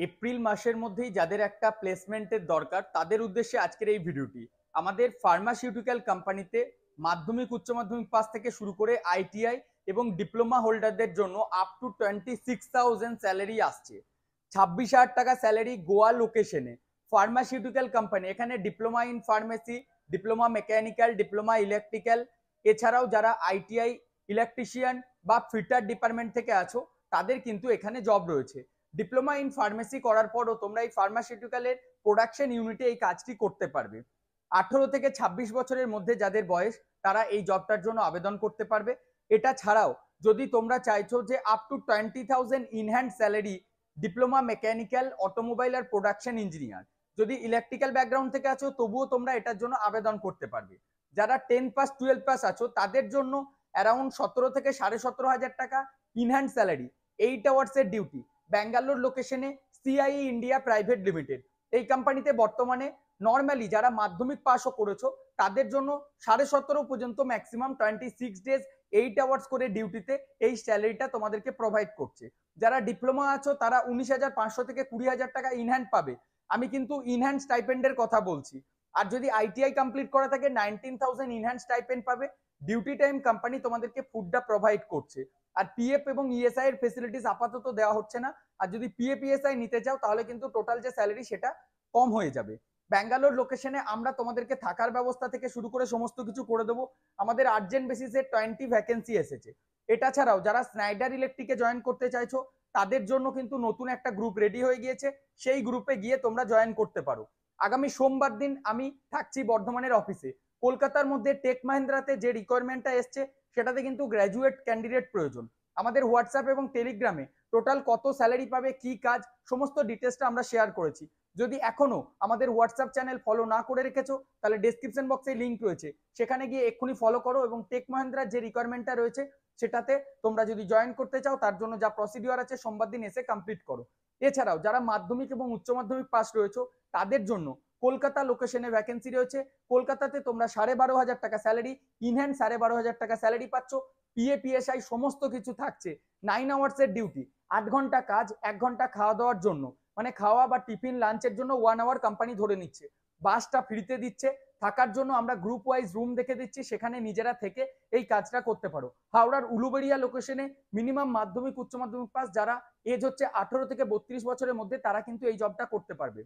April মাসের মধ্যেই যাদের একটা প্লেসমেন্টের দরকার তাদের উদ্দেশ্যে আজকের এই ভিডিওটি। আমাদের ফার্মাসিউটিক্যাল কোম্পানিতে মাধ্যমিক উচ্চ মাধ্যমিক পাস থেকে শুরু করে আইটিআই এবং ডিপ্লোমা হোল্ডারদের জন্য আপ টু 26,000 স্যালারি আসছে। 26,000 টাকা স্যালারি গোয়া লোকেশনে। ফার্মাসিউটিক্যাল কোম্পানি, এখানে diploma in pharmacy, diploma mechanical, diploma electrical, এছাড়াও যারা আইটিআই ইলেকট্রিশিয়ান বা ফিটার ডিপার্টমেন্ট থেকে আছো তাদের কিন্তু এখানে জব রয়েছে। ডিপ্লোমা ইন ফার্মেসি করার পরও তোমরা এই ফার্মাসিউটিক্যালের প্রোডাকশন ইউনিটে এই কাজটি করতে পারবে। 18 থেকে 26 বছরের মধ্যে যাদের বয়স তারা এই জবটার জন্য আবেদন করতে পারবে। এটা ছাড়াও যদি তোমরা চাইছো যে up to 20,000 in hand salary, diploma mechanical, automobile আর প্রোডাকশন ইঞ্জিনিয়ার, যদি ইলেকট্রিক্যাল ব্যাকগ্রাউন্ড থেকে আছো তবুও তোমরা এটার জন্য আবেদন করতে পারবে। যারা 10 পাস 12 পাস আছো তাদের জন্য অ্যারাউন্ড 17 থেকে 17,500 টাকা ইনহ্যান্ড স্যালারি, 8 আওয়ার্সের ডিউটি, ব্যাঙ্গালোর লোকেশনে সিআইই ইন্ডিয়া প্রাইভেট লিমিটেড। এই কোম্পানিতে বর্তমানে নর্মালি যারা মাধ্যমিক পাসও করেছো তাদের জন্য 17.5 পর্যন্ত ম্যাক্সিমাম 26 ডেজ 8 আওয়ার্স করে ডিউটিতে এই স্যালারিটা তোমাদেরকে প্রোভাইড করছে। যারা ডিপ্লোমা আছো তারা 19,500 থেকে 20,000 টাকা ইনহ্যান্ড পাবে। আমি কিন্তু ইনহ্যান্ড স্টাইপেন্ডের কথা বলছি। আর যদি আইটিআই কমপ্লিট করা থাকে 19,000 ইনহ্যান্ড স্টাইপেন্ড পাবে। ডিউটি টাইম কোম্পানি তোমাদেরকে ফুডটা প্রোভাইড করছে। আর পিএফ এবং ইএসআই এর ফেসিলিটিস আপাতত দেওয়া হচ্ছে না। আর যদি পিএফ ইএসআই নিতে চাও তাহলে কিন্তু টোটাল যে স্যালারি সেটা কম হয়ে যাবে। ব্যাঙ্গালোর লোকেশনে আমরা তোমাদেরকে থাকার ব্যবস্থা থেকে শুরু করে সমস্ত কিছু করে দেবো। আমাদের আর্জেন্ট বেসিসে 20 ভ্যাকেন্সি এসেছে। এটা ছাড়াও যারা স্নাইডার ইলেকট্রিকে জয়েন করতে চাইছো তাদের জন্য কিন্তু নতুন একটা গ্রুপ রেডি হয়ে গিয়েছে। সেই গ্রুপে গিয়ে তোমরা জয়েন করতে পারো। আগামী সোমবার দিন আমি থাকছি বর্ধমানের অফিসে। কলকাতার মধ্যে টেক মাহিন্দ্রাতে যে রিকোয়ারমেন্টটা এসছে সেটাতে কিন্তু গ্র্যাজুয়েট ক্যান্ডিডেট প্রয়োজন। আমাদের হোয়াটসঅ্যাপ এবং টেলিগ্রামে টোটাল কত স্যালারি পাবে, কি কাজ, সমস্ত ডিটেলসটা আমরা শেয়ার করেছি। যদি এখনো আমাদের হোয়াটসঅ্যাপ চ্যানেল ফলো না করে রেখেছো তাহলে ডেসক্রিপশন বক্সে লিঙ্ক রয়েছে, সেখানে গিয়ে এক্ষুনি ফলো করো এবং টেক মাহিন্দ্রার যে রিকোয়ারমেন্টটা রয়েছে সেটাতে তোমরা যদি জয়েন করতে চাও তার জন্য যা প্রসিডিওর আছে সোমবার দিন এসে কমপ্লিট করো। এছাড়াও যারা মাধ্যমিক এবং উচ্চ মাধ্যমিক পাস রয়েছে তাদের জন্য কলকাতা লোকেশনে ভ্যাকেন্সি রয়েছে। কলকাতাতে তোমরা 12,500 টাকা স্যালারি, ইনহ্যান্ড 12,500 টাকা স্যালারি পাচ্ছ। পিএপিএসআই সমস্ত কিছু থাকছে। 9 আওয়ার্সের ডিউটি, 8 ঘন্টা কাজ, 1 ঘন্টা খাওয়া দাওয়ার জন্য, মানে খাওয়া বা টিফিন লাঞ্চের জন্য 1 আওয়ার কোম্পানি ধরে নিচ্ছে। বাসটা ফ্রিতে দিচ্ছে। থাকার জন্য আমরা গ্রুপ ওয়াইজ রুম দেখে দিচ্ছি, সেখানে নিজেরা থেকে এই কাজটা করতে পারো। হাওড়ার উলুবেড়িয়া লোকেশনে মিনিমাম মাধ্যমিক উচ্চ মাধ্যমিক পাস, যারা এজ হচ্ছে 18 থেকে 32 বছরের মধ্যে, তারা কিন্তু এই জবটা করতে পারবে।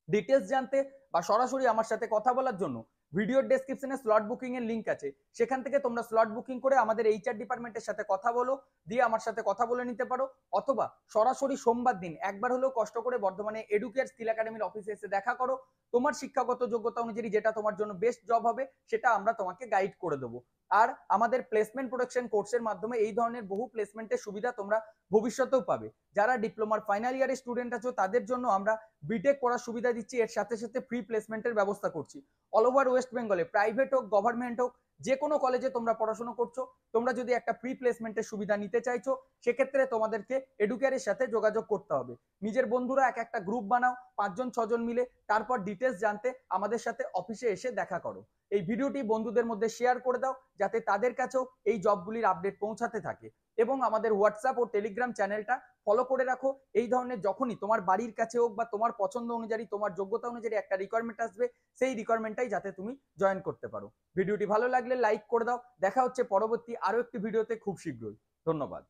ডিটেলস জানতে বা সরাসরি আমার সাথে কথা বলার জন্য ভিডিওর ডেসক্রিপশনে স্লট বুকিং এর লিংক আছে, সেখান থেকে তোমরা স্লট বুকিং করে আমাদের এইচআর ডিপার্টমেন্টের সাথে কথা বলো, দিয়ে আমার সাথে কথা বলে নিতে পারো। অথবা সরাসরি সোমবার দিন একবার হলেও কষ্ট করে বর্ধমানে এডুকেয়ার স্কিল একাডেমির অফিসে এসে দেখা করো। তোমার শিক্ষাগত যোগ্যতা অনুযায়ী যেটা তোমার জন্য বেস্ট জব হবে সেটা আমরা তোমাকে গাইড করে দেবো। আর আমাদের প্লেসমেন্ট প্রোটেকশন কোর্সের মাধ্যমে এই ধরনের বহু প্লেসমেন্টের সুবিধা তোমরা ভবিষ্যতেও পাবে। যারা ডিপ্লোমার ফাইনাল ইয়ারের স্টুডেন্ট আছো তাদের জন্য আমরা বিটেক করার সুবিধা দিচ্ছি, এর সাথে সাথে ফ্রি প্লেসমেন্টের ব্যবস্থা করছি। অল ওভার ওয়েস্ট বেঙ্গলে প্রাইভেট হোক গভর্নমেন্ট হোক যে কোনো কলেজে তোমরা পড়াশোনা করছো, তোমরা যদি একটা প্রি প্লেসমেন্টের সুবিধা নিতে চাইছো সেক্ষেত্রে তোমাদেরকে এডুকেয়ারের সাথে যোগাযোগ করতে হবে। নিজের বন্ধুরা এক একটা গ্রুপ বানাও 5 জন 6 জন মিলে, তারপর ডিটেলস জানতে আমাদের সাথে অফিসে এসে দেখা করো। এই ভিডিওটি বন্ধুদের মধ্যে শেয়ার করে দাও যাতে তাদের কাছেও এই জবগুলির আপডেট পৌঁছাতে থাকে। এবং আমাদের হোয়াটসঅ্যাপ ও টেলিগ্রাম চ্যানেলটা ফলো করে রাখো। এই ধরনের যখনই তোমার বাড়ির কাছে হোক বা তোমার পছন্দ অনুযায়ী তোমার যোগ্যতা অনুযায়ী একটা রিকোয়ারমেন্ট আসবে, সেই রিকোয়ারমেন্টটাই যাতে তুমি জয়েন করতে পারো। ভিডিওটি ভালো লাগলে লাইক করে দাও। দেখা হচ্ছে পরবর্তী আরো একটি ভিডিওতে খুব শীঘ্রই। ধন্যবাদ।